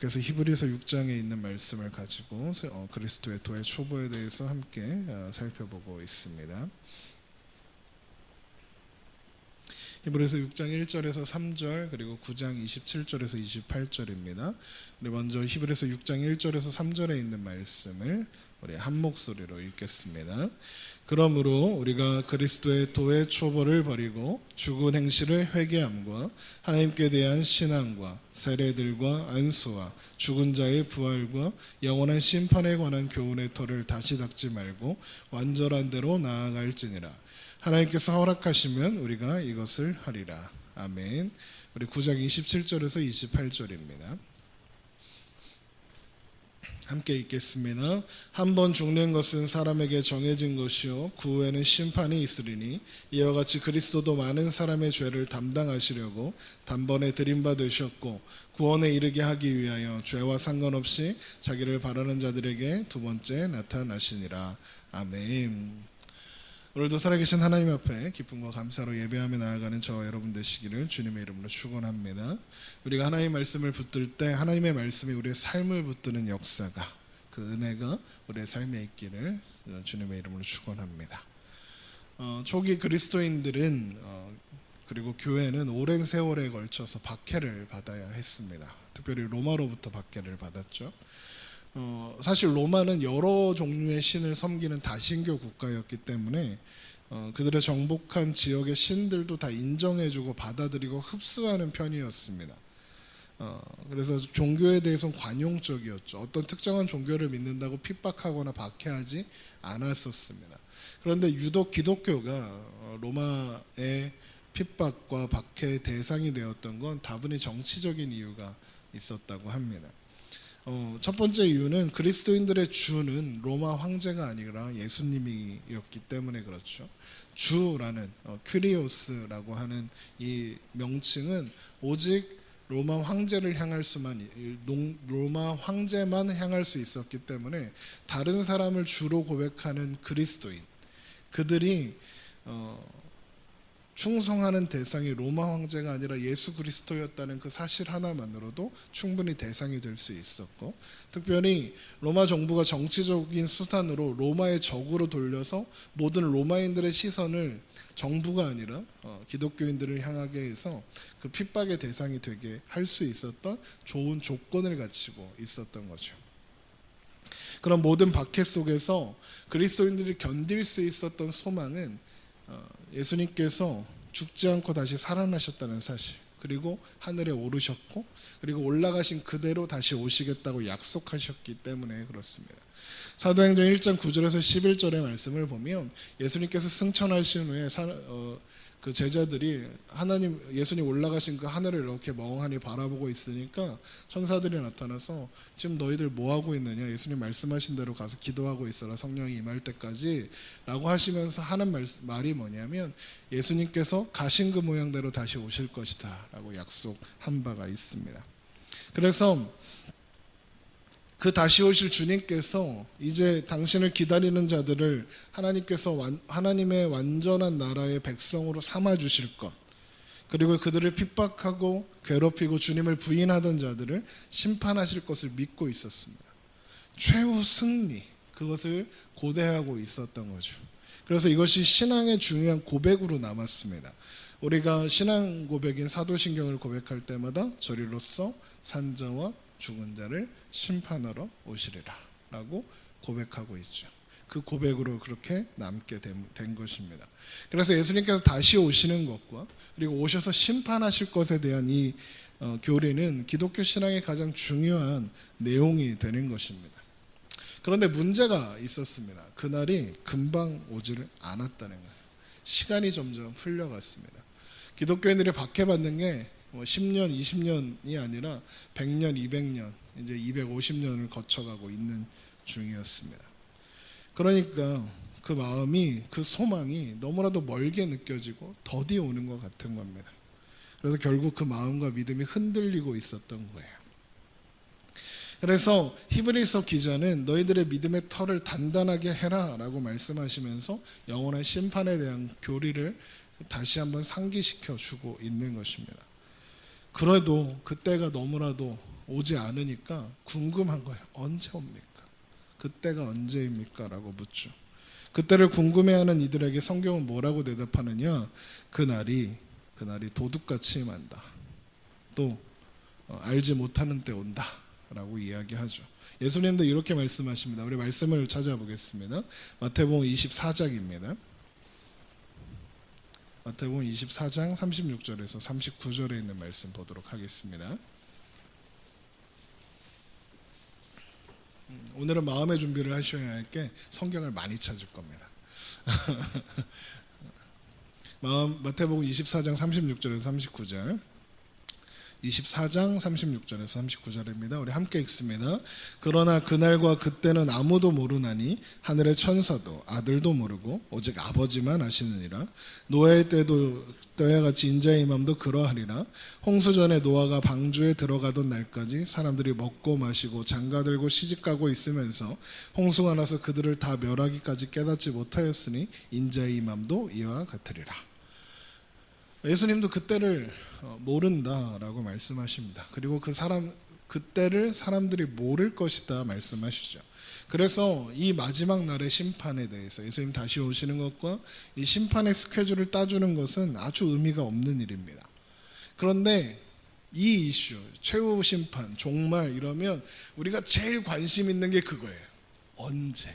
그래서 히브리서 6장에 있는 말씀을 가지고 그리스도의 도의 초보에 대해서 함께 살펴보고 있습니다. 히브리서 6장 1절에서 3절 그리고 9장 27절에서 28절입니다. 우리 먼저 히브리서 6장 1절에서 3절에 있는 말씀을 우리 한 목소리로 읽겠습니다. 그러므로 우리가 그리스도의 도의 초보를 버리고 죽은 행실을 회개함과 하나님께 대한 신앙과 세례들과 안수와 죽은 자의 부활과 영원한 심판에 관한 교훈의 터를 다시 닦지 말고 완전한 대로 나아갈지니라. 하나님께서 허락하시면 우리가 이것을 하리라. 아멘. 우리 9장 27절에서 28절입니다. 함께 읽겠습니다. 한 번 죽는 것은 사람에게 정해진 것이요 그 후에는 심판이 있으리니 이와 같이 그리스도도 많은 사람의 죄를 담당하시려고 단번에 들임받으셨고 구원에 이르게 하기 위하여 죄와 상관없이 자기를 바라는 자들에게 두 번째 나타나시니라. 아멘. 오늘도 살아계신 하나님 앞에 기쁨과 감사로 예배하며 나아가는 저와 여러분 되시기를 주님의 이름으로 축원합니다. 우리가 하나님의 말씀을 붙들 때 하나님의 말씀이 우리의 삶을 붙드는 역사가, 그 은혜가 우리의 삶에 있기를 주님의 이름으로 축원합니다. 초기 그리스도인들은 그리고 교회는 오랜 세월에 걸쳐서 박해를 받아야 했습니다. 특별히 로마로부터 박해를 받았죠. 사실 로마는 여러 종류의 신을 섬기는 다신교 국가였기 때문에 그들의 정복한 지역의 신들도 다 인정해주고 받아들이고 흡수하는 편이었습니다. 그래서 종교에 대해서는 관용적이었죠. 어떤 특정한 종교를 믿는다고 핍박하거나 박해하지 않았었습니다. 그런데 유독 기독교가 로마의 핍박과 박해의 대상이 되었던 건 다분히 정치적인 이유가 있었다고 합니다. 첫 번째 이유는 그리스도인들의 주는 로마 황제가 아니라 예수님이었기 때문에 그렇죠. 주라는 큐리오스라고 하는 이 명칭은 오직 로마 황제를 향할 수만, 로마 황제만 향할 수 있었기 때문에 다른 사람을 주로 고백하는 그리스도인, 그들이 충성하는 대상이 로마 황제가 아니라 예수 그리스도였다는 그 사실 하나만으로도 충분히 대상이 될 수 있었고, 특별히 로마 정부가 정치적인 수단으로 로마의 적으로 돌려서 모든 로마인들의 시선을 정부가 아니라 기독교인들을 향하게 해서 그 핍박의 대상이 되게 할 수 있었던 좋은 조건을 갖추고 있었던 거죠. 그런 모든 박해 속에서 그리스도인들이 견딜 수 있었던 소망은 예수님께서 죽지 않고 다시 살아나셨다는 사실, 그리고 하늘에 오르셨고 그리고 올라가신 그대로 다시 오시겠다고 약속하셨기 때문에 그렇습니다. 사도행전 1장 9절에서 11절의 말씀을 보면 예수님께서 승천하신 후에 그 제자들이 예수님 올라가신 그 하늘을 이렇게 멍하니 바라보고 있으니까 천사들이 나타나서 지금 너희들 뭐 하고 있느냐, 예수님 말씀하신 대로 가서 기도하고 있어라, 성령이 임할 때까지 라고 하시면서 하는 말이 뭐냐면 예수님께서 가신 그 모양대로 다시 오실 것이다 라고 약속한 바가 있습니다. 그래서 그 다시 오실 주님께서 이제 당신을 기다리는 자들을 하나님께서 하나님의 완전한 나라의 백성으로 삼아 주실 것, 그리고 그들을 핍박하고 괴롭히고 주님을 부인하던 자들을 심판하실 것을 믿고 있었습니다. 최후 승리, 그것을 고대하고 있었던 거죠. 그래서 이것이 신앙의 중요한 고백으로 남았습니다. 우리가 신앙 고백인 사도신경을 고백할 때마다 저리로서 산자와 죽은 자를 심판하러 오시리라 라고 고백하고 있죠. 그 고백으로 그렇게 남게 된 것입니다. 그래서 예수님께서 다시 오시는 것과 그리고 오셔서 심판하실 것에 대한 이 교리는 기독교 신앙의 가장 중요한 내용이 되는 것입니다. 그런데 문제가 있었습니다. 그날이 금방 오지를 않았다는 거예요. 시간이 점점 흘러갔습니다. 기독교인들이 박해받는 게 10년, 20년이 아니라 100년, 200년, 이제 250년을 거쳐가고 있는 중이었습니다. 그러니까 그 마음이, 그 소망이 너무나도 멀게 느껴지고 더디 오는 것 같은 겁니다. 그래서 결국 그 마음과 믿음이 흔들리고 있었던 거예요. 그래서 히브리서 기자는 너희들의 믿음의 터를 단단하게 해라 라고 말씀하시면서 영원한 심판에 대한 교리를 다시 한번 상기시켜 주고 있는 것입니다. 그래도 그때가 너무나도 오지 않으니까 궁금한 거예요. 언제 옵니까? 그때가 언제입니까? 라고 묻죠. 그때를 궁금해하는 이들에게 성경은 뭐라고 대답하느냐? 그날이 도둑같이 임한다. 또 알지 못하는 때 온다 라고 이야기하죠. 예수님도 이렇게 말씀하십니다. 우리 말씀을 찾아보겠습니다. 마태복음 24장입니다. 마태복음 24장 36절에서 39절에 있는 말씀 보도록 하겠습니다. 오늘은 마음의 준비를 하셔야 할 게 성경을 많이 찾을 겁니다. 마태복음 24장 36절에서 39절, 24장 36절에서 39절입니다. 우리 함께 읽습니다. 그러나 그날과 그때는 아무도 모르나니 하늘의 천사도 아들도 모르고 오직 아버지만 아시느니라. 노아의 때와 같이 인자의 임함도 그러하리라. 홍수전에 노아가 방주에 들어가던 날까지 사람들이 먹고 마시고 장가들고 시집가고 있으면서 홍수가 나서 그들을 다 멸하기까지 깨닫지 못하였으니 인자의 임함도 이와 같으리라. 예수님도 그때를 모른다라고 말씀하십니다. 그리고 그때를 사람들이 모를 것이다 말씀하시죠. 그래서 이 마지막 날의 심판에 대해서 예수님 다시 오시는 것과 이 심판의 스케줄을 따주는 것은 아주 의미가 없는 일입니다. 그런데 이 이슈, 최후 심판, 종말 이러면 우리가 제일 관심 있는 게 그거예요. 언제,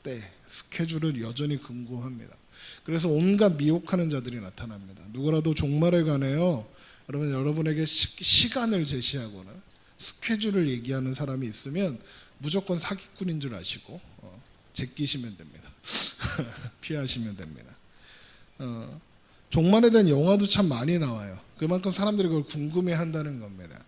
때, 스케줄을 여전히 궁금합니다. 그래서 온갖 미혹하는 자들이 나타납니다. 누구라도 종말에 관하여 여러분에게 시간을 제시하거나 스케줄을 얘기하는 사람이 있으면 무조건 사기꾼인 줄 아시고 제끼시면 됩니다. 피하시면 됩니다. 종말에 대한 영화도 참 많이 나와요. 그만큼 사람들이 그걸 궁금해한다는 겁니다.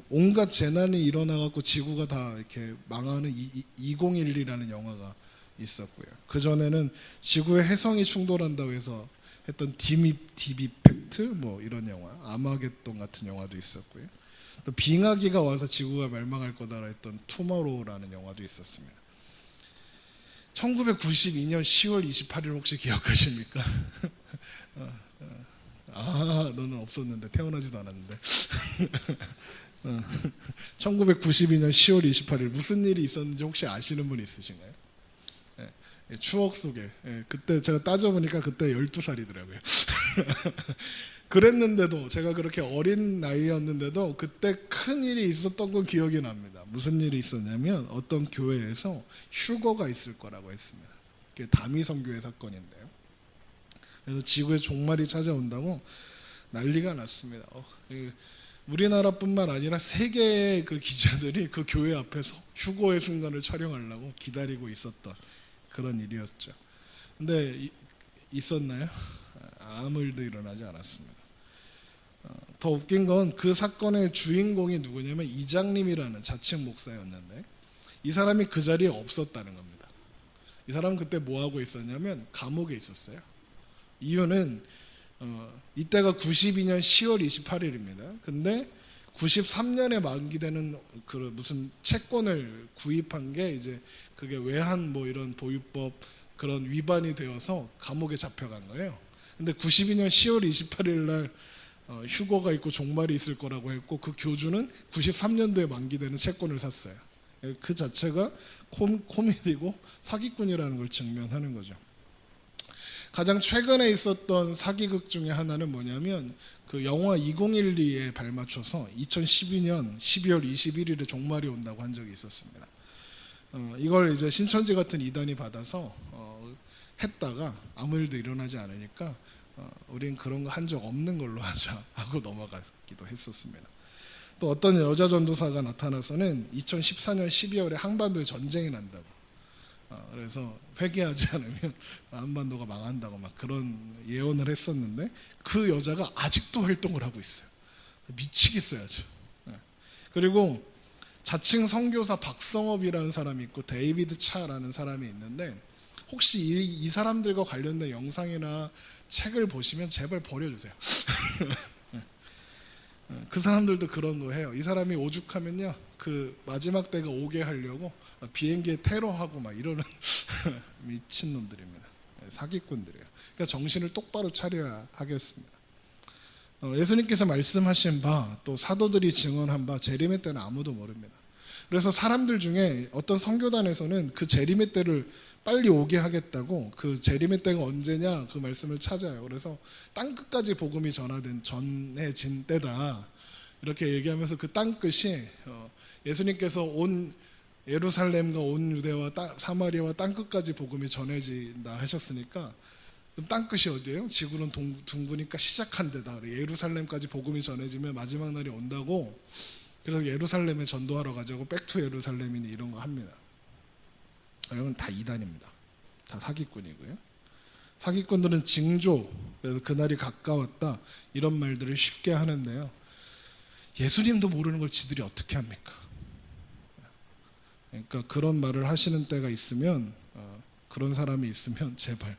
온갖 재난이 일어나갖고 지구가 다 이렇게 망하는 2012라는 영화가 있었고요. 그 전에는 지구의 해성이 충돌한다고 해서 했던 딥이펙트 이런 영화, 아마겟돈 같은 영화도 있었고요. 또 빙하기가 와서 지구가 멸망할 거다라 했던 투모로우라는 영화도 있었습니다. 1992년 10월 28일 혹시 기억하십니까? 너는 없었는데, 태어나지도 않았는데. 1992년 10월 28일 무슨 일이 있었는지 혹시 아시는 분 있으신가요? 추억 속에, 그때 제가 따져보니까 그때 12살이더라고요. 그랬는데도, 제가 그렇게 어린 나이였는데도 그때 큰 일이 있었던 건 기억이 납니다. 무슨 일이 있었냐면 어떤 교회에서 휴거가 있을 거라고 했습니다. 그게 다미성교회 사건인데요. 그래서 지구의 종말이 찾아온다고 난리가 났습니다. 우리나라뿐만 아니라 세계의 그 기자들이 그 교회 앞에서 휴거의 순간을 촬영하려고 기다리고 있었던 그런 일이었죠. 근데 있었나요? 아무 일도 일어나지 않았습니다. 더 웃긴 건 그 사건의 주인공이 누구냐면 이장님이라는 자칭 목사였는데 이 사람이 그 자리에 없었다는 겁니다. 이 사람은 그때 뭐 하고 있었냐면 감옥에 있었어요. 이유는 이때가 92년 10월 28일입니다. 근데 93년에 만기되는 그 무슨 채권을 구입한 게 이제 그게 외환 이런 보유법 그런 위반이 되어서 감옥에 잡혀간 거예요. 근데 92년 10월 28일 날 휴거가 있고 종말이 있을 거라고 했고 그 교주는 93년도에 만기되는 채권을 샀어요. 그 자체가 코미디고 사기꾼이라는 걸 증명하는 거죠. 가장 최근에 있었던 사기극 중에 하나는 뭐냐면 그 영화 2012에 발맞춰서 2012년 12월 21일에 종말이 온다고 한 적이 있었습니다. 이걸 이제 신천지 같은 이단이 받아서 했다가 아무 일도 일어나지 않으니까 우린 그런 거 한 적 없는 걸로 하자 하고 넘어가기도 했었습니다. 또 어떤 여자 전도사가 나타나서는 2014년 12월에 한반도에 전쟁이 난다고 그래서 회개하지 않으면 한반도가 망한다고 막 그런 예언을 했었는데 그 여자가 아직도 활동을 하고 있어요. 미치겠어요 아주. 그리고 자칭 선교사 박성업이라는 사람이 있고 데이비드 차라는 사람이 있는데 혹시 이 사람들과 관련된 영상이나 책을 보시면 제발 버려주세요. 그 사람들도 그런 거 해요. 이 사람이 오죽하면요 그 마지막 때가 오게 하려고 비행기에 테러하고 막 이러는 미친놈들입니다. 사기꾼들이에요. 그러니까 정신을 똑바로 차려야 하겠습니다. 예수님께서 말씀하신 바, 또 사도들이 증언한 바 재림의 때는 아무도 모릅니다. 그래서 사람들 중에 어떤 선교단에서는 그 재림의 때를 빨리 오게 하겠다고, 그 재림의 때가 언제냐 그 말씀을 찾아요. 그래서 땅끝까지 복음이 전해진 때다 이렇게 얘기하면서 그 땅끝이 예수님께서 온 예루살렘과 온 유대와 사마리아와 땅끝까지 복음이 전해진다 하셨으니까, 그럼 땅끝이 어디예요? 지구는 둥그니까 시작한 데다. 예루살렘까지 복음이 전해지면 마지막 날이 온다고. 그래서 예루살렘에 전도하러 가자고 백투 예루살렘이니 이런 거 합니다. 여러분, 다 이단입니다. 다 사기꾼이고요. 사기꾼들은 징조, 그래서 그날이 가까웠다 이런 말들을 쉽게 하는데요, 예수님도 모르는 걸 지들이 어떻게 합니까? 그러니까 그런 말을 하시는 때가 있으면, 그런 사람이 있으면 제발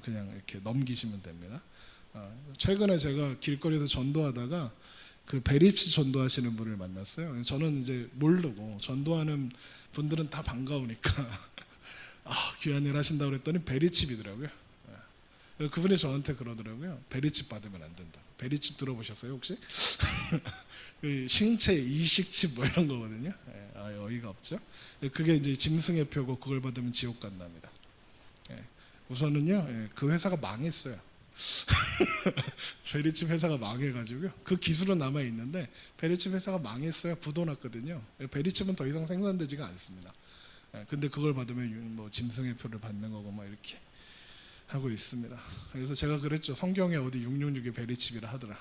그냥 이렇게 넘기시면 됩니다. 최근에 제가 길거리에서 전도하다가 그 베리치 전도하시는 분을 만났어요. 저는 이제 모르고, 전도하는 분들은 다 반가우니까 귀한 일 하신다고 그랬더니 베리칩이더라고요. 그분이 저한테 그러더라고요. 베리칩 받으면 안 된다. 베리칩 들어보셨어요 혹시? 신체 이식칩 뭐 이런 거거든요. 어이가 없죠. 그게 이제 짐승의 표고, 그걸 받으면 지옥 간답니다. 우선은요, 그 회사가 망했어요. 베리칩 회사가 망해가지고요. 그 기술은 남아 있는데 베리칩 회사가 망했어요. 부도났거든요. 베리칩은 더 이상 생산되지가 않습니다. 근데 그걸 받으면 뭐 짐승의 표를 받는 거고 막 이렇게 하고 있습니다. 그래서 제가 그랬죠. 성경에 어디 666에 베리칩이라 하더라.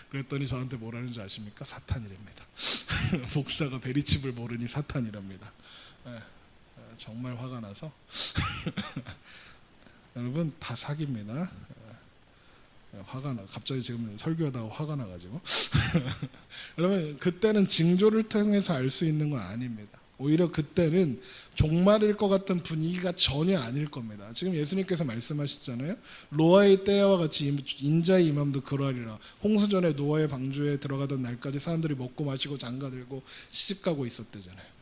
그랬더니 저한테 뭐라는 줄 아십니까? 사탄이랍니다. 목사가 베리칩을 모르니 사탄이랍니다. 정말 화가 나서 여러분, 다 사기입니다. 화가 나. 갑자기 지금 설교하다가 화가 나가지고 여러분, 그때는 징조를 통해서 알 수 있는 건 아닙니다. 오히려 그때는 종말일 것 같은 분위기가 전혀 아닐 겁니다. 지금 예수님께서 말씀하셨잖아요. 노아의 때와 같이 인자의 임함도 그러하리라. 홍수전에 노아의 방주에 들어가던 날까지 사람들이 먹고 마시고 장가들고 시집가고 있었대잖아요.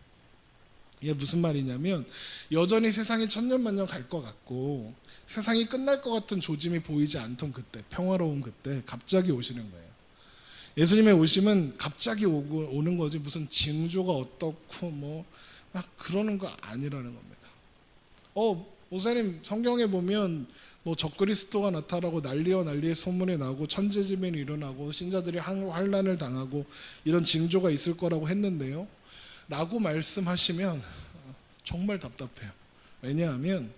이게 무슨 말이냐면, 여전히 세상이 천년만년 갈 것 같고 세상이 끝날 것 같은 조짐이 보이지 않던 그때, 평화로운 그때 갑자기 오시는 거예요. 예수님의 오심은 갑자기 오는 거지, 무슨 징조가 어떻고 뭐 막 그러는 거 아니라는 겁니다. 목사님, 성경에 보면 뭐 적그리스도가 나타나고 난리와 난리의 소문이 나고 천재지변이 일어나고 신자들이 환난을 당하고 이런 징조가 있을 거라고 했는데요 라고 말씀하시면 정말 답답해요. 왜냐하면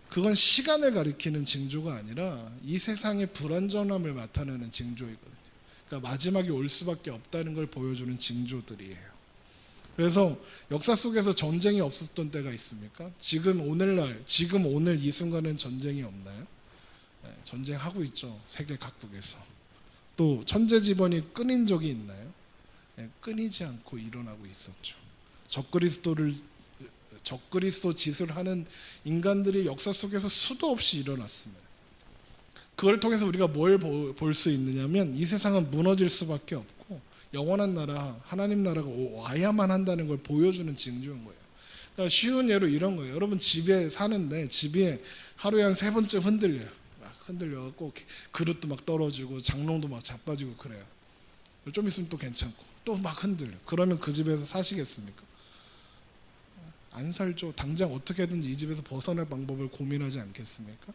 그건 시간을 가리키는 징조가 아니라 이 세상의 불완전함을 나타내는 징조이거든요. 그러니까 마지막이 올 수밖에 없다는 걸 보여주는 징조들이에요. 그래서 역사 속에서 전쟁이 없었던 때가 있습니까? 지금 오늘날, 지금 오늘 이 순간은 전쟁이 없나요? 전쟁하고 있죠. 세계 각국에서. 또 천재지변이 끊인 적이 있나요? 끊이지 않고 일어나고 있었죠. 적그리스도 짓을 하는 인간들이 역사 속에서 수도 없이 일어났습니다. 그걸 통해서 우리가 뭘 볼 수 있느냐면, 이 세상은 무너질 수밖에 없고 영원한 나라, 하나님 나라가 와야만 한다는 걸 보여주는 징조인 거예요. 그러니까 쉬운 예로 이런 거예요. 여러분, 집에 사는데 집이 하루에 한 3번쯤 흔들려요. 막 흔들려갖고 그릇도 막 떨어지고 장롱도 막 자빠지고 그래요. 좀 있으면 또 괜찮고 또 막 흔들려. 그러면 그 집에서 사시겠습니까? 안 살죠. 당장 어떻게든지 이 집에서 벗어날 방법을 고민하지 않겠습니까?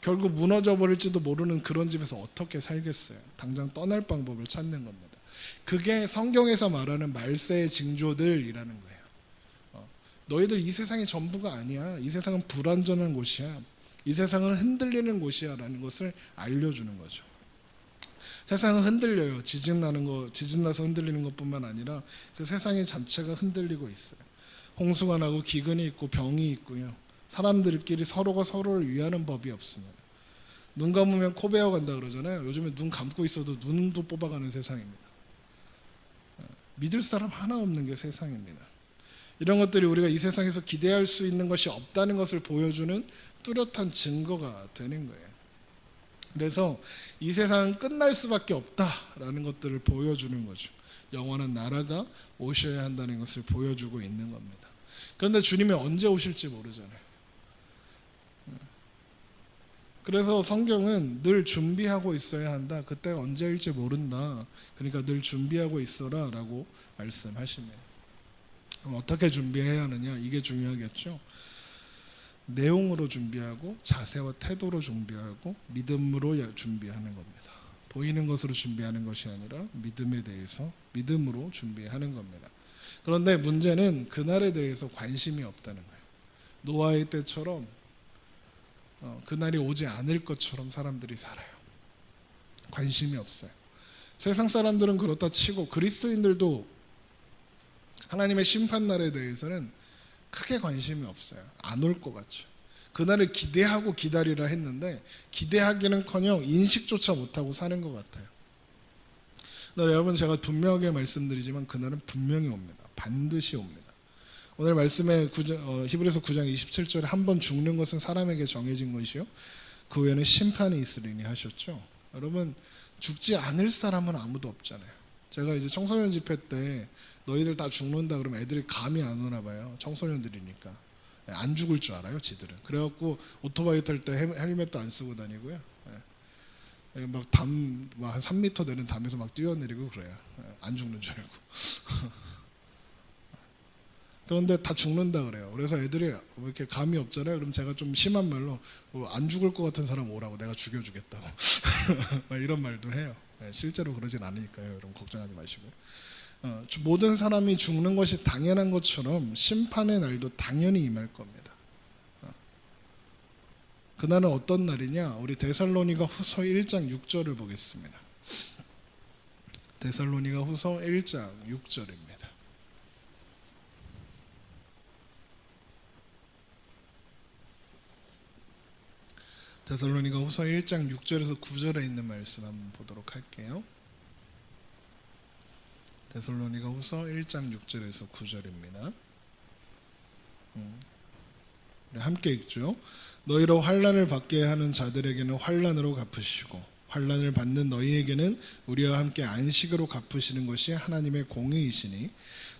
결국 무너져 버릴지도 모르는 그런 집에서 어떻게 살겠어요? 당장 떠날 방법을 찾는 겁니다. 그게 성경에서 말하는 말세의 징조들이라는 거예요. 너희들 이 세상이 전부가 아니야. 이 세상은 불완전한 곳이야. 이 세상은 흔들리는 곳이야 라는 것을 알려주는 거죠. 세상은 흔들려요. 지진 나서 흔들리는 것뿐만 아니라 그 세상의 자체가 흔들리고 있어요. 홍수가 나고 기근이 있고 병이 있고요. 사람들끼리 서로가 서로를 위하는 법이 없습니다. 눈 감으면 코 베어간다 그러잖아요. 요즘에 눈 감고 있어도 눈도 뽑아가는 세상입니다. 믿을 사람 하나 없는 게 세상입니다. 이런 것들이 우리가 이 세상에서 기대할 수 있는 것이 없다는 것을 보여주는 뚜렷한 증거가 되는 거예요. 그래서 이 세상은 끝날 수밖에 없다라는 것들을 보여주는 거죠. 영원한 나라가 오셔야 한다는 것을 보여주고 있는 겁니다. 그런데 주님이 언제 오실지 모르잖아요. 그래서 성경은 늘 준비하고 있어야 한다. 그때가 언제일지 모른다. 그러니까 늘 준비하고 있어라 라고 말씀하십니다. 그럼 어떻게 준비해야 하느냐? 이게 중요하겠죠. 내용으로 준비하고 자세와 태도로 준비하고 믿음으로 준비하는 겁니다. 보이는 것으로 준비하는 것이 아니라 믿음에 대해서 믿음으로 준비하는 겁니다. 그런데 문제는 그날에 대해서 관심이 없다는 거예요. 노아의 때처럼 그날이 오지 않을 것처럼 사람들이 살아요. 관심이 없어요. 세상 사람들은 그렇다 치고 그리스도인들도 하나님의 심판날에 대해서는 크게 관심이 없어요. 안 올 것 같죠. 그날을 기대하고 기다리라 했는데 기대하기는커녕 인식조차 못하고 사는 것 같아요. 여러분, 제가 분명하게 말씀드리지만 그날은 분명히 옵니다. 반드시 옵니다. 오늘 말씀에 히브리서 9장 27절에 한 번 죽는 것은 사람에게 정해진 것이요 그 후에는 심판이 있으리니 하셨죠. 여러분, 죽지 않을 사람은 아무도 없잖아요. 제가 이제 청소년 집회 때 너희들 다 죽는다 그러면 애들이 감이 안 오나 봐요. 청소년들이니까 안 죽을 줄 알아요, 지들은. 그래갖고 오토바이 탈 때 헬멧도 안 쓰고 다니고요. 막 한 3m 되는 담에서 막 뛰어내리고 그래요. 안 죽는 줄 알고. 그런데 다 죽는다 그래요. 그래서 애들이 왜 이렇게 감이 없잖아요. 그럼 제가 좀 심한 말로 안 죽을 것 같은 사람 오라고, 내가 죽여주겠다고 이런 말도 해요. 실제로 그러진 않으니까요. 여러분 걱정하지 마시고. 모든 사람이 죽는 것이 당연한 것처럼 심판의 날도 당연히 임할 겁니다. 그날은 어떤 날이냐? 우리 데살로니가 후서 1장 6절을 보겠습니다. 데살로니가 후서 1장 6절입니다. 데살로니가 후서 1장 6절에서 9절에 있는 말씀 한번 보도록 할게요. 데살로니가 후서 1장 6절에서 9절입니다. 함께 읽죠. 너희로 환난을 받게 하는 자들에게는 환난으로 갚으시고 환난을 받는 너희에게는 우리와 함께 안식으로 갚으시는 것이 하나님의 공의이시니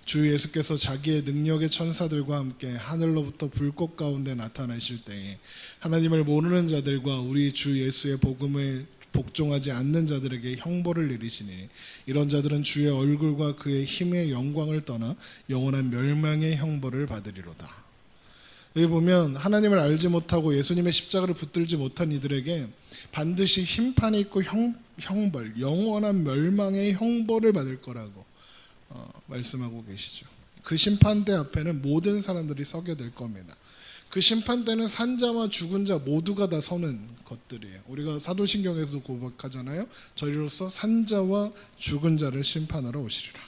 주 예수께서 자기의 능력의 천사들과 함께 하늘로부터 불꽃 가운데 나타나실 때에 하나님을 모르는 자들과 우리 주 예수의 복음에 복종하지 않는 자들에게 형벌을 내리시니 이런 자들은 주의 얼굴과 그의 힘의 영광을 떠나 영원한 멸망의 형벌을 받으리로다. 여기 보면 하나님을 알지 못하고 예수님의 십자가를 붙들지 못한 이들에게 반드시 심판이 있고 형벌, 영원한 멸망의 형벌을 받을 거라고 말씀하고 계시죠. 그 심판대 앞에는 모든 사람들이 서게 될 겁니다. 그 심판대는 산자와 죽은 자 모두가 다 서는 것들이에요. 우리가 사도신경에서도 고백하잖아요. 저희로서 산자와 죽은 자를 심판하러 오시리라.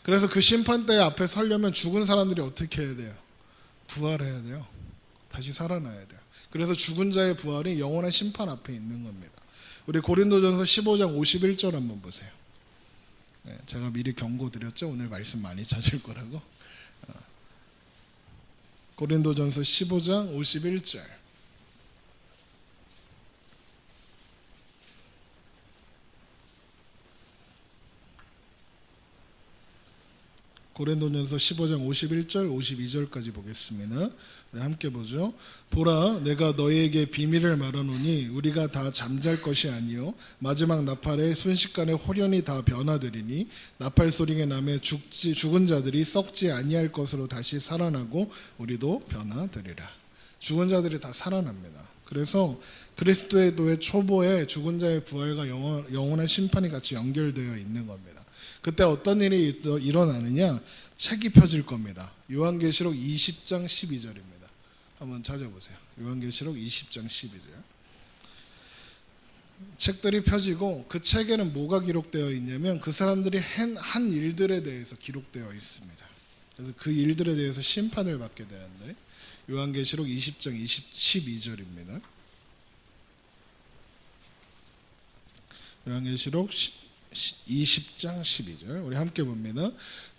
그래서 그 심판대 앞에 서려면 죽은 사람들이 어떻게 해야 돼요? 부활해야 돼요. 다시 살아나야 돼요. 그래서 죽은 자의 부활이 영원한 심판 앞에 있는 겁니다. 우리 고린도전서 15장 51절 한번 보세요. 제가 미리 경고 드렸죠. 오늘 말씀 많이 찾을 거라고. 고린도전서 15장 51절. 고린도전서 15장 51절 52절까지 보겠습니다. 우리 함께 보죠. 보라, 내가 너희에게 비밀을 말하노니 우리가 다 잠잘 것이 아니요 마지막 나팔에 순식간에 홀연히 다 변화되리니 나팔 소리가 나매 죽은 자들이 썩지 아니할 것으로 다시 살아나고 우리도 변화되리라. 죽은 자들이 다 살아납니다. 그래서 그리스도의 도의 초보에 죽은 자의 부활과 영원한 심판이 같이 연결되어 있는 겁니다. 그때 어떤 일이 일어나느냐? 책이 펴질 겁니다. 요한계시록 20장 12절입니다. 한번 찾아보세요. 요한계시록 20장 12절. 책들이 펴지고 그 책에는 뭐가 기록되어 있냐면 그 사람들이 한 일들에 대해서 기록되어 있습니다. 그래서 그 일들에 대해서 심판을 받게 되는데 요한계시록 20장 12절입니다. 요한계시록 20장 12절 우리 함께 봅니다.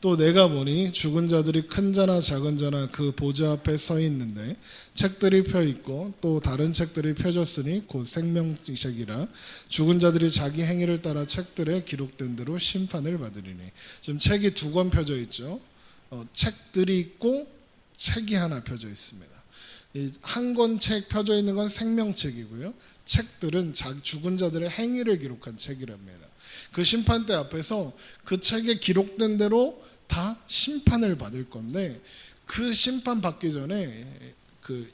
또 내가 보니 죽은 자들이 큰 자나 작은 자나 그 보좌 앞에 서 있는데 책들이 펴 있고 또 다른 책들이 펴졌으니 곧 생명책이라 죽은 자들이 자기 행위를 따라 책들에 기록된 대로 심판을 받으리니. 지금 책이 두 권 펴져 있죠. 책들이 있고 책이 하나 펴져 있습니다. 한 권 책 펴져 있는 건 생명책이고요. 책들은 죽은 자들의 행위를 기록한 책이랍니다. 그 심판대 앞에서 그 책에 기록된 대로 다 심판을 받을 건데, 그 심판 받기 전에 그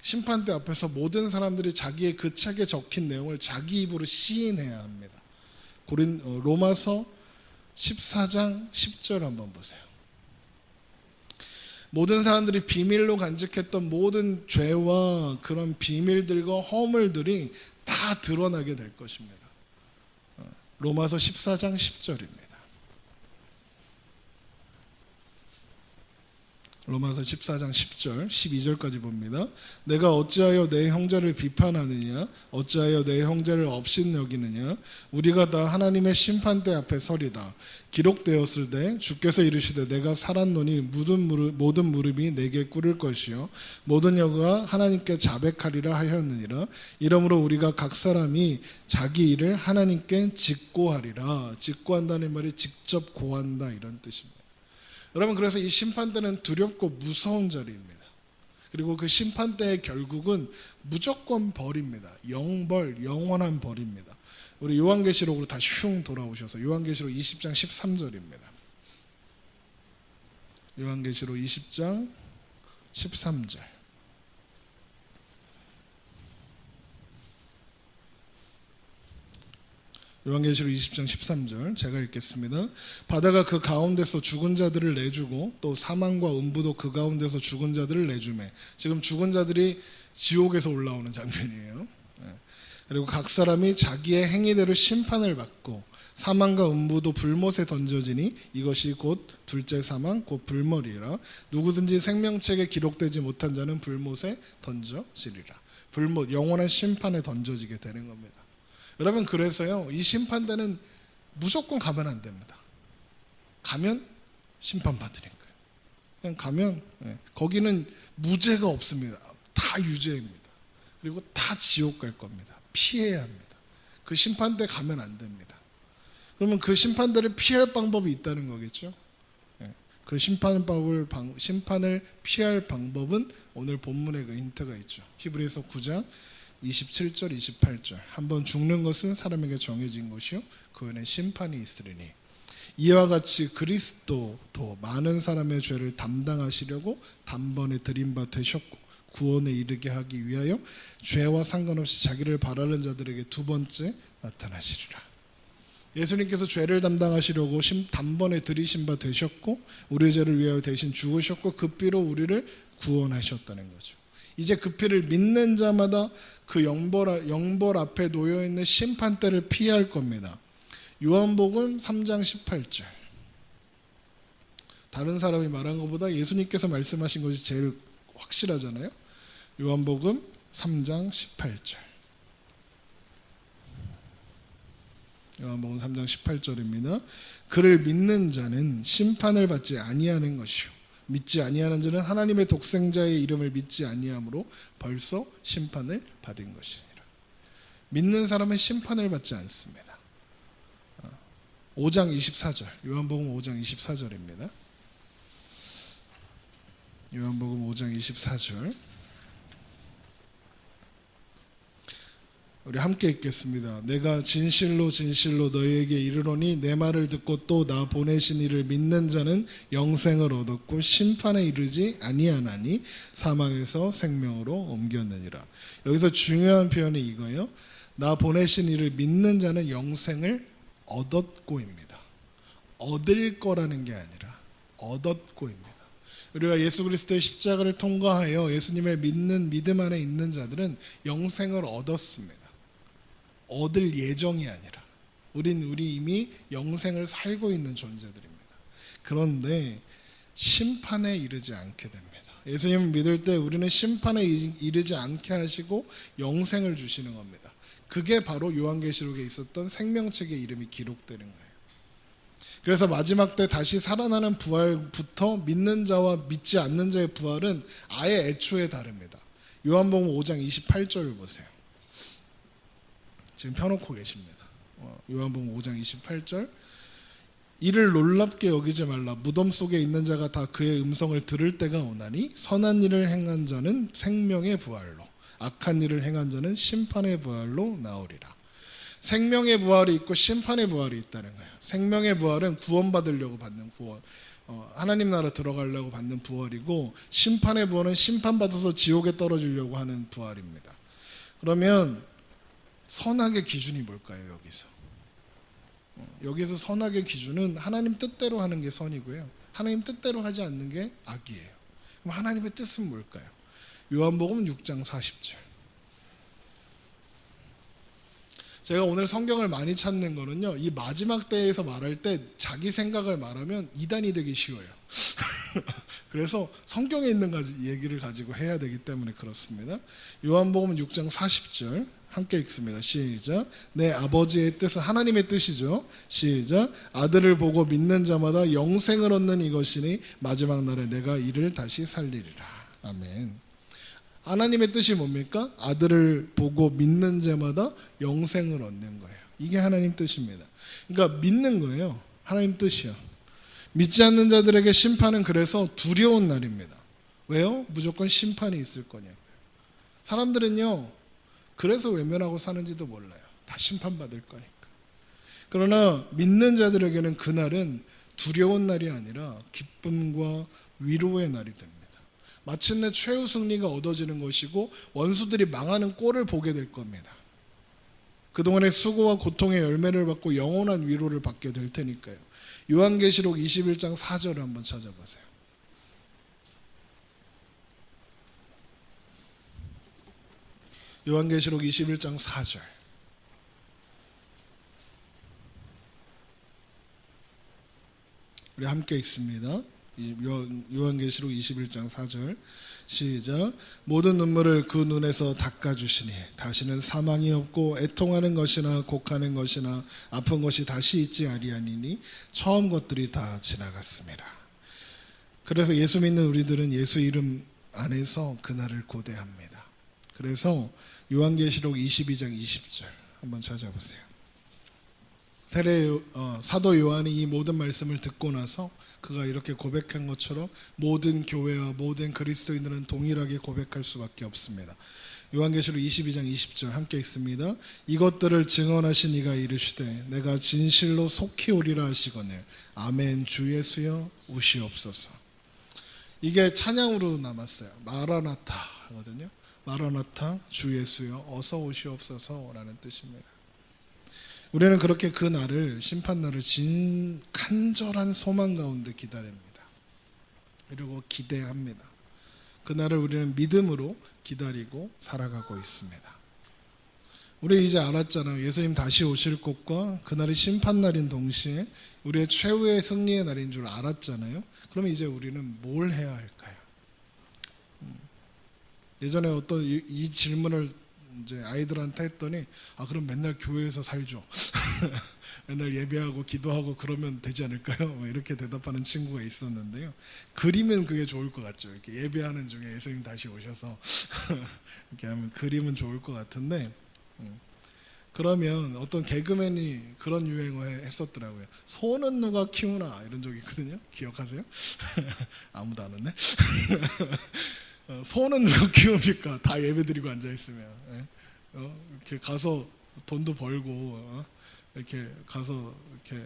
심판대 앞에서 모든 사람들이 자기의 그 책에 적힌 내용을 자기 입으로 시인해야 합니다. 로마서 14장 10절 한번 보세요. 모든 사람들이 비밀로 간직했던 모든 죄와 그런 비밀들과 허물들이 다 드러나게 될 것입니다. 로마서 14장 10절입니다. 로마서 14장 10절 12절까지 봅니다. 내가 어찌하여 내 형제를 비판하느냐, 어찌하여 내 형제를 업신여기느냐, 우리가 다 하나님의 심판대 앞에 서리다. 기록되었을 때 주께서 이르시되 내가 살았노니 모든 무릎이 내게 꿇을 것이요 모든 혀가 하나님께 자백하리라 하였느니라. 이러므로 우리가 각 사람이 자기 일을 하나님께 직고하리라. 직고한다는 말이 직접 고한다 이런 뜻입니다. 여러분, 그래서 이 심판대는 두렵고 무서운 자리입니다. 그리고 그 심판대의 결국은 무조건 벌입니다. 영벌, 영원한 벌입니다. 우리 요한계시록으로 다시 슝 돌아오셔서 요한계시록 20장 13절입니다. 요한계시록 20장 13절. 요한계시록 20장 13절 제가 읽겠습니다. 바다가 그 가운데서 죽은 자들을 내주고 또 사망과 음부도 그 가운데서 죽은 자들을 내주매. 지금 죽은 자들이 지옥에서 올라오는 장면이에요. 그리고 각 사람이 자기의 행위대로 심판을 받고 사망과 음부도 불못에 던져지니 이것이 곧 둘째 사망 곧 불멸이라. 누구든지 생명책에 기록되지 못한 자는 불못에 던져지리라. 불못, 영원한 심판에 던져지게 되는 겁니다. 여러분, 그래서요, 이 심판대는 무조건 가면 안 됩니다. 가면 심판받으니까요. 그냥 가면 거기는 무죄가 없습니다. 다 유죄입니다. 그리고 다 지옥 갈 겁니다. 피해야 합니다. 그 심판대 가면 안 됩니다. 그러면 그 심판대를 피할 방법이 있다는 거겠죠. 그 심판을 피할 방법은 오늘 본문에 그 힌트가 있죠. 히브리서 9장 27절 28절. 한번 죽는 것은 사람에게 정해진 것이요 그 후에는 심판이 있으리니 이와 같이 그리스도도 많은 사람의 죄를 담당하시려고 단번에 드린 바 되셨고 구원에 이르게 하기 위하여 죄와 상관없이 자기를 바라는 자들에게 두 번째 나타나시리라. 예수님께서 죄를 담당하시려고 단번에 들이신 바 되셨고 우리의 죄를 위하여 대신 죽으셨고 그 피로 우리를 구원하셨다는 거죠. 이제 그 피를 믿는 자마다 그 영벌 앞에 놓여있는 심판대를 피할 겁니다. 요한복음 3장 18절. 다른 사람이 말한 것보다 예수님께서 말씀하신 것이 제일 확실하잖아요. 요한복음 3장 18절. 요한복음 3장 18절입니다. 그를 믿는 자는 심판을 받지 아니하는 것이요 믿지 아니하는 자는 하나님의 독생자의 이름을 믿지 아니하므로 벌써 심판을 받은 것이니라. 믿는 사람은 심판을 받지 않습니다. 5장 24절. 요한복음 5장 24절입니다. 요한복음 5장 24절. 우리 함께 읽겠습니다. 내가 진실로 진실로 너희에게 이르노니 내 말을 듣고 또 나 보내신 이를 믿는 자는 영생을 얻었고 심판에 이르지 아니하나니 사망에서 생명으로 옮겼느니라. 여기서 중요한 표현이 이거예요. 나 보내신 이를 믿는 자는 영생을 얻었고입니다. 얻을 거라는 게 아니라 얻었고입니다. 우리가 예수 그리스도의 십자가를 통과하여 예수님의 믿음 안에 있는 자들은 영생을 얻었습니다. 얻을 예정이 아니라 우리 이미 영생을 살고 있는 존재들입니다. 그런데 심판에 이르지 않게 됩니다. 예수님을 믿을 때 우리는 심판에 이르지 않게 하시고 영생을 주시는 겁니다. 그게 바로 요한계시록에 있었던 생명책의 이름이 기록되는 거예요. 그래서 마지막 때 다시 살아나는 부활부터 믿는 자와 믿지 않는 자의 부활은 아예 애초에 다릅니다. 요한복음 5장 28절을 보세요. 지금 펴놓고 계십니다. 요한복음 5장 28절. 이를 놀랍게 여기지 말라. 무덤 속에 있는 자가 다 그의 음성을 들을 때가 오나니 선한 일을 행한 자는 생명의 부활로, 악한 일을 행한 자는 심판의 부활로 나오리라. 생명의 부활이 있고 심판의 부활이 있다는 거예요. 생명의 부활은 구원받으려고 받는 구원, 하나님 나라 들어가려고 받는 부활이고, 심판의 부활은 심판받아서 지옥에 떨어지려고 하는 부활입니다. 그러면 선악의 기준이 뭘까요? 여기서 선악의 기준은 하나님 뜻대로 하는 게 선이고요, 하나님 뜻대로 하지 않는 게 악이에요. 그럼 하나님의 뜻은 뭘까요? 요한복음 6장 40절. 제가 오늘 성경을 많이 찾는 거는요, 이 마지막 때에서 말할 때 자기 생각을 말하면 이단이 되기 쉬워요. 그래서 성경에 있는 얘기를 가지고 해야 되기 때문에 그렇습니다. 요한복음 6장 40절 함께 읽습니다. 시작. 내 아버지의 뜻은, 하나님의 뜻이죠. 시작. 아들을 보고 믿는 자마다 영생을 얻는 이것이니 마지막 날에 내가 이를 다시 살리리라. 아멘. 하나님의 뜻이 뭡니까? 아들을 보고 믿는 자마다 영생을 얻는 거예요. 이게 하나님 뜻입니다. 그러니까 믿는 거예요. 하나님 뜻이요. 믿지 않는 자들에게 심판은 그래서 두려운 날입니다. 왜요? 무조건 심판이 있을 거냐고요. 사람들은요, 그래서 외면하고 사는지도 몰라요. 다 심판받을 거니까. 그러나 믿는 자들에게는 그날은 두려운 날이 아니라 기쁨과 위로의 날이 됩니다. 마침내 최후 승리가 얻어지는 것이고 원수들이 망하는 꼴을 보게 될 겁니다. 그동안의 수고와 고통의 열매를 받고 영원한 위로를 받게 될 테니까요. 요한계시록 21장 4절을 한번 찾아보세요. 요한계시록 21장 4절. 우리 함께 읽습니다. 요한계시록 21장 4절 시작. 모든 눈물을 그 눈에서 닦아주시니 다시는 사망이 없고 애통하는 것이나 곡하는 것이나 아픈 것이 다시 있지 아니하니니 처음 것들이 다 지나갔습니다. 그래서 예수 믿는 우리들은 예수 이름 안에서 그날을 고대합니다. 그래서 요한계시록 22장 20절 한번 찾아보세요. 사도 요한이 이 모든 말씀을 듣고 나서 그가 이렇게 고백한 것처럼 모든 교회와 모든 그리스도인들은 동일하게 고백할 수밖에 없습니다. 요한계시록 22장 20절 함께 읽습니다. 이것들을 증언하신 이가 이르시되 내가 진실로 속히 오리라 하시거늘 아멘. 주 예수여 오시옵소서. 이게 찬양으로 남았어요. 마라나타 하거든요. 마라나타 주 예수여 어서 오시옵소서라는 뜻입니다. 우리는 그렇게 그 날을, 심판날을 간절한 소망 가운데 기다립니다. 그리고 기대합니다. 그 날을 우리는 믿음으로 기다리고 살아가고 있습니다. 우리 이제 알았잖아요. 예수님 다시 오실 것과 그날이 심판날인 동시에 우리의 최후의 승리의 날인 줄 알았잖아요. 그러면 이제 우리는 뭘 해야 할까요? 예전에 어떤 이 질문을 이제 아이들한테 했더니 그럼 맨날 교회에서 살죠. 맨날 예배하고 기도하고 그러면 되지 않을까요? 뭐 이렇게 대답하는 친구가 있었는데요. 그리면 그게 좋을 것 같죠. 이렇게 예배하는 중에 예수님 다시 오셔서 이렇게 하면 그리면 좋을 것 같은데, 그러면 어떤 개그맨이 그런 유행을 했었더라고요. 소는 누가 키우나 이런 적이 있거든요. 기억하세요? 아무도 안 왔네. 소는 누가 키웁니까? 다 예배드리고 앉아있으면. 이렇게 가서 돈도 벌고, 이렇게 가서 이렇게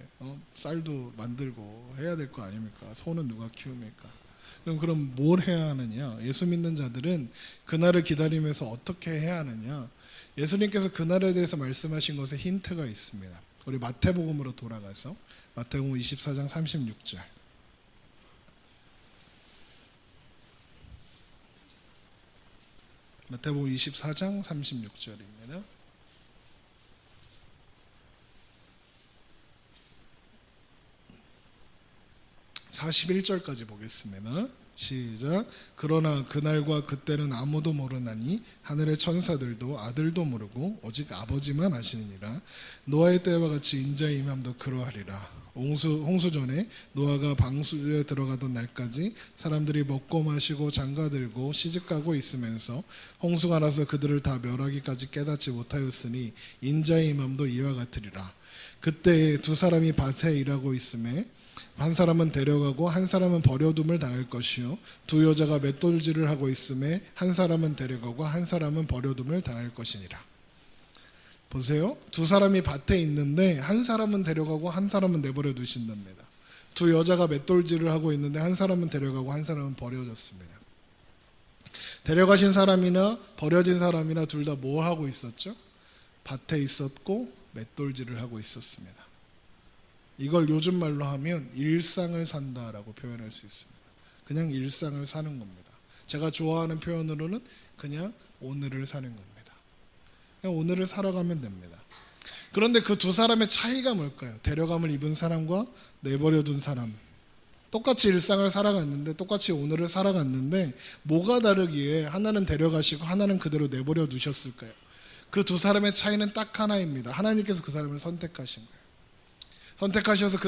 쌀도 만들고 해야 될 거 아닙니까? 소는 누가 키웁니까? 그럼 뭘 해야 하느냐? 예수 믿는 자들은 그날을 기다리면서 어떻게 해야 하느냐? 예수님께서 그날에 대해서 말씀하신 것에 힌트가 있습니다. 우리 마태복음으로 돌아가서 마태복음 24장 36절. 마태복음 24장 36절입니다. 41절까지 보겠습니다. 시작. 그러나 그날과 그때는 아무도 모르나니 하늘의 천사들도 아들도 모르고 오직 아버지만 아시느니라. 노아의 때와 같이 인자의 임함도 그러하리라. 홍수 전에 노아가 방수에 들어가던 날까지 사람들이 먹고 마시고 장가들고 시집가고 있으면서 홍수가 나서 그들을 다 멸하기까지 깨닫지 못하였으니 인자의 임함도 이와 같으리라. 그때 두 사람이 밭에 일하고 있음에 한 사람은 데려가고 한 사람은 버려둠을 당할 것이요 두 여자가 맷돌질을 하고 있음에 한 사람은 데려가고 한 사람은 버려둠을 당할 것이니라. 보세요. 두 사람이 밭에 있는데 한 사람은 데려가고 한 사람은 내버려 두신답니다. 두 여자가 맷돌질을 하고 있는데 한 사람은 데려가고 한 사람은 버려졌습니다. 데려가신 사람이나 버려진 사람이나 둘 다 뭐 하고 있었죠? 밭에 있었고 맷돌질을 하고 있었습니다. 이걸 요즘 말로 하면 일상을 산다라고 표현할 수 있습니다. 그냥 일상을 사는 겁니다. 제가 좋아하는 표현으로는 그냥 오늘을 사는 겁니다. 그냥 오늘을 살아가면 됩니다. 그런데 그 두 사람의 차이가 뭘까요? 데려감을 입은 사람과 내버려둔 사람. 똑같이 일상을 살아갔는데, 똑같이 오늘을 살아갔는데 뭐가 다르기에 하나는 데려가시고 하나는 그대로 내버려 두셨을까요? 그 두 사람의 차이는 딱 하나입니다. 하나님께서 그 사람을 선택하신 거예요. 선택하셔서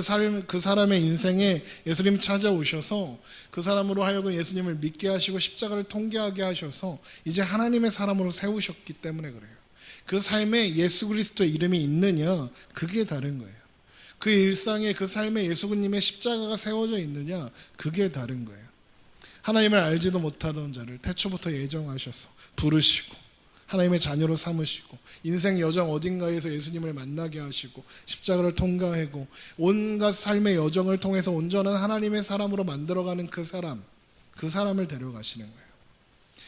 그 사람의 인생에 예수님 찾아오셔서 그 사람으로 하여금 예수님을 믿게 하시고 십자가를 통과하게 하셔서 이제 하나님의 사람으로 세우셨기 때문에 그래요. 그 삶에 예수 그리스도의 이름이 있느냐, 그게 다른 거예요. 그 일상에 그 삶에 예수님의 십자가가 세워져 있느냐, 그게 다른 거예요. 하나님을 알지도 못하던 자를 태초부터 예정하셔서 부르시고 하나님의 자녀로 삼으시고 인생 여정 어딘가에서 예수님을 만나게 하시고 십자가를 통과하고 온갖 삶의 여정을 통해서 온전한 하나님의 사람으로 만들어가는 그 사람을 데려가시는 거예요.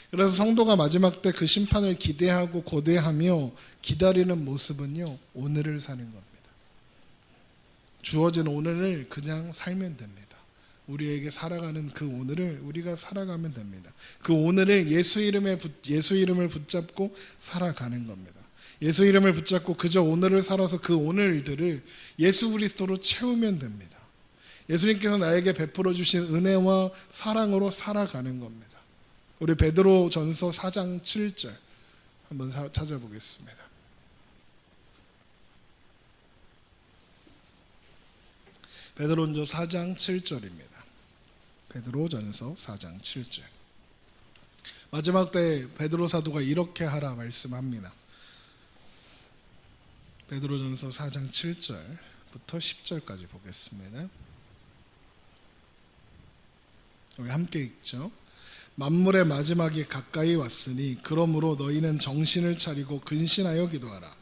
그래서 성도가 마지막 때 그 심판을 기대하고 고대하며 기다리는 모습은요, 오늘을 사는 겁니다. 주어진 오늘을 그냥 살면 됩니다. 우리에게 살아가는 그 오늘을 우리가 살아가면 됩니다. 그 오늘을 예수 이름을 붙잡고 살아가는 겁니다. 예수 이름을 붙잡고 그저 오늘을 살아서 그 오늘들을 예수 그리스도로 채우면 됩니다. 예수님께서 나에게 베풀어 주신 은혜와 사랑으로 살아가는 겁니다. 우리 베드로전서 4장 7절 한번 찾아보겠습니다. 베드로전서 4장 7절입니다. 베드로전서 4장 7절. 마지막 때 베드로 사도가 이렇게 하라 말씀합니다. 베드로전서 4장 7절부터 10절까지 보겠습니다. 우리 함께 읽죠. 만물의 마지막이 가까이 왔으니 그러므로 너희는 정신을 차리고 근신하여 기도하라.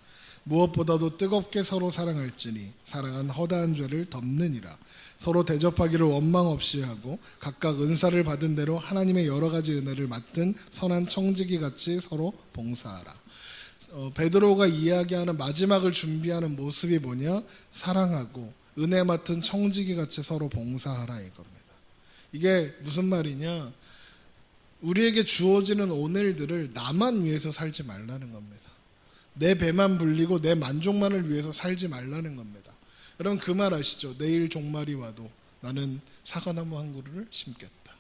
무엇보다도 뜨겁게 서로 사랑할지니 사랑은 허다한 죄를 덮느니라. 서로 대접하기를 원망 없이 하고 각각 은사를 받은 대로 하나님의 여러 가지 은혜를 맡은 선한 청지기 같이 서로 봉사하라. 베드로가 이야기하는 마지막을 준비하는 모습이 뭐냐? 사랑하고 은혜 맡은 청지기 같이 서로 봉사하라 이겁니다. 이게 무슨 말이냐? 우리에게 주어지는 오늘들을 나만 위해서 살지 말라는 겁니다. 내 배만 불리고 내 만족만을 위해서 살지 말라는 겁니다. 여러분 그 말 아시죠? 내일 종말이 와도 나는 사과나무 한 그루를 심겠다.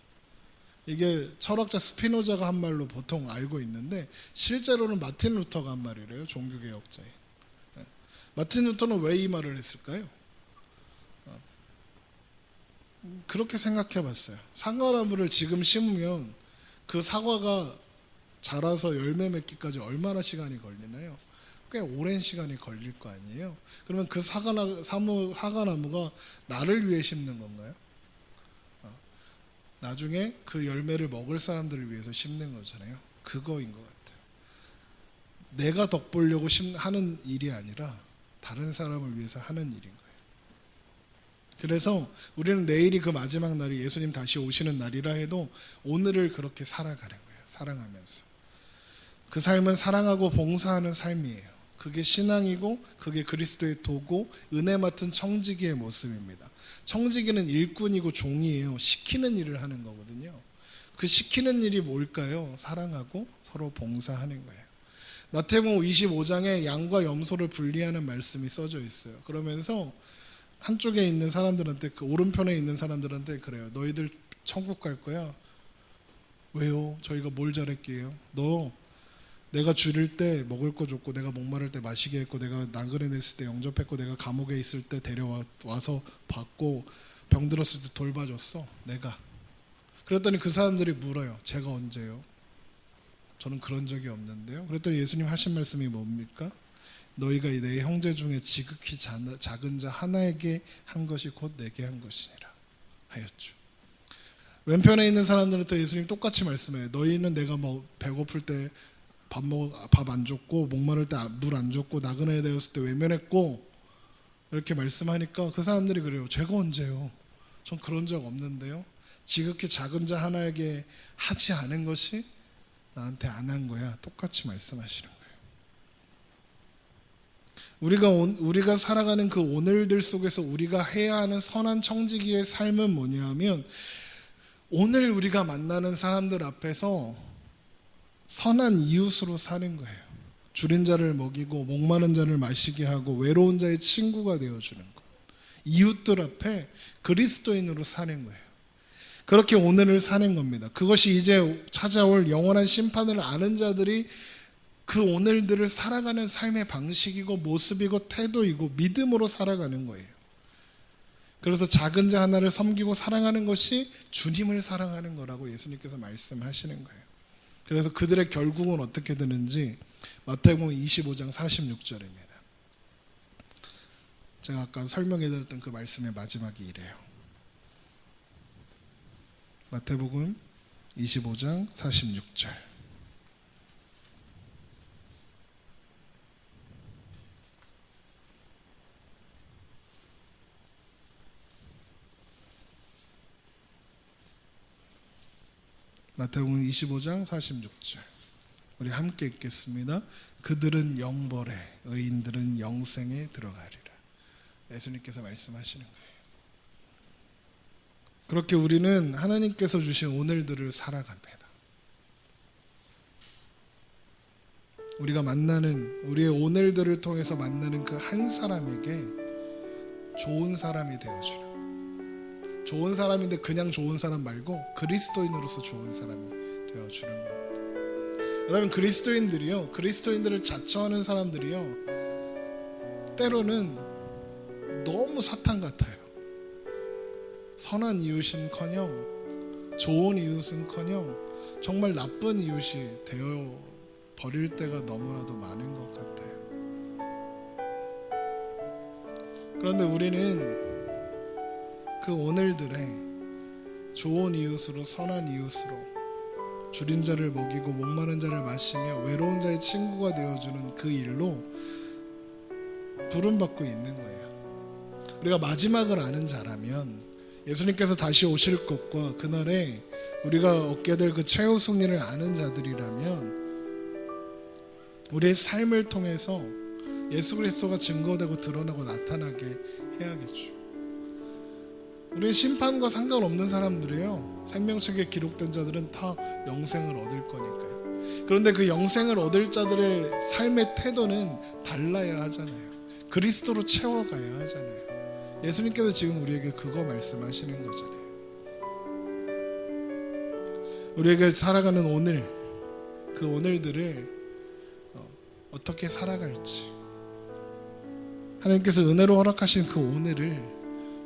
이게 철학자 스피노자가 한 말로 보통 알고 있는데 실제로는 마틴 루터가 한 말이래요. 종교개혁자에. 마틴 루터는 왜 이 말을 했을까요? 그렇게 생각해 봤어요. 사과나무를 지금 심으면 그 사과가 자라서 열매 맺기까지 얼마나 시간이 걸리나요? 꽤 오랜 시간이 걸릴 거 아니에요. 그러면 그 사과나무가 나를 위해 심는 건가요? 나중에 그 열매를 먹을 사람들을 위해서 심는 거잖아요. 그거인 것 같아요. 내가 덕보려고 하는 일이 아니라 다른 사람을 위해서 하는 일인 거예요. 그래서 우리는 내일이 그 마지막 날이 예수님 다시 오시는 날이라 해도 오늘을 그렇게 살아가는 거예요. 사랑하면서. 그 삶은 사랑하고 봉사하는 삶이에요. 그게 신앙이고 그게 그리스도의 도고 은혜 맡은 청지기의 모습입니다. 청지기는 일꾼이고 종이에요. 시키는 일을 하는 거거든요. 그 시키는 일이 뭘까요? 사랑하고 서로 봉사하는 거예요. 마태복음 25장에 양과 염소를 분리하는 말씀이 써져 있어요. 그러면서 한쪽에 있는 사람들한테 그 오른편에 있는 사람들한테 그래요. 너희들 천국 갈 거야. 왜요? 저희가 뭘 잘했게요? 너 내가 줄일 때 먹을 거 줬고, 내가 목마를 때 마시게 했고, 내가 나그네냈을 때 영접했고, 내가 감옥에 있을 때 데려와서 봤고, 병들었을 때 돌봐줬어, 내가. 그랬더니 그 사람들이 물어요. 제가 언제요? 저는 그런 적이 없는데요. 그랬더니 예수님 하신 말씀이 뭡니까? 너희가 내 형제 중에 지극히 작은 자 하나에게 한 것이 곧 내게 한 것이니라 하였죠. 왼편에 있는 사람들한테 예수님 똑같이 말씀해요. 너희는 내가 뭐 배고플 때 밥 안 줬고, 목마를 때 물 안 줬고, 나그네 되었을 때 외면했고, 이렇게 말씀하니까 그 사람들이 그래요. 제가 언제요? 전 그런 적 없는데요. 지극히 작은 자 하나에게 하지 않은 것이 나한테 안 한 거야. 똑같이 말씀하시는 거예요. 우리가 살아가는 그 오늘들 속에서 우리가 해야 하는 선한 청지기의 삶은 뭐냐면, 오늘 우리가 만나는 사람들 앞에서 선한 이웃으로 사는 거예요. 줄인 자를 먹이고, 목마른 자를 마시게 하고, 외로운 자의 친구가 되어주는 것. 이웃들 앞에 그리스도인으로 사는 거예요. 그렇게 오늘을 사는 겁니다. 그것이 이제 찾아올 영원한 심판을 아는 자들이 그 오늘들을 살아가는 삶의 방식이고, 모습이고, 태도이고, 믿음으로 살아가는 거예요. 그래서 작은 자 하나를 섬기고 사랑하는 것이 주님을 사랑하는 거라고 예수님께서 말씀하시는 거예요. 그래서 그들의 결국은 어떻게 되는지 마태복음 25장 46절입니다. 제가 아까 설명해드렸던 그 말씀의 마지막이 이래요. 마태복음 25장 46절. 마태복음 25장 46절. 우리 함께 읽겠습니다. 그들은 영벌에, 의인들은 영생에 들어가리라. 예수님께서 말씀하시는 거예요. 그렇게 우리는 하나님께서 주신 오늘들을 살아갑니다. 우리가 만나는, 우리의 오늘들을 통해서 만나는 그 한 사람에게 좋은 사람이 되어주는, 좋은 사람인데 그냥 좋은 사람 말고 그리스도인으로서 좋은 사람이 되어주는 겁니다. 여러분, 그리스도인들을 자처하는 사람들이요, 때로는 너무 사탄 같아요. 선한 이웃은커녕, 좋은 이웃은커녕 정말 나쁜 이웃이 되어 버릴 때가 너무나도 많은 것 같아요. 그런데 우리는 그 오늘들에 좋은 이웃으로, 선한 이웃으로, 줄인 자를 먹이고 목마른 자를 마시며 외로운 자의 친구가 되어주는 그 일로 부름받고 있는 거예요. 우리가 마지막을 아는 자라면, 예수님께서 다시 오실 것과 그날에 우리가 얻게 될 그 최후 승리를 아는 자들이라면, 우리의 삶을 통해서 예수 그리스도가 증거되고 드러나고 나타나게 해야겠죠. 우리는 심판과 상관없는 사람들이에요. 생명책에 기록된 자들은 다 영생을 얻을 거니까요. 그런데 그 영생을 얻을 자들의 삶의 태도는 달라야 하잖아요. 그리스도로 채워가야 하잖아요. 예수님께서 지금 우리에게 그거 말씀하시는 거잖아요. 우리에게 살아가는 오늘, 그 오늘들을 어떻게 살아갈지, 하나님께서 은혜로 허락하신 그 오늘을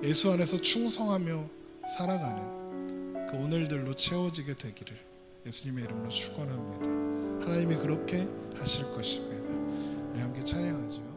예수 안에서 충성하며 살아가는 그 오늘들로 채워지게 되기를 예수님의 이름으로 축원합니다. 하나님이 그렇게 하실 것입니다. 우리 함께 찬양하죠.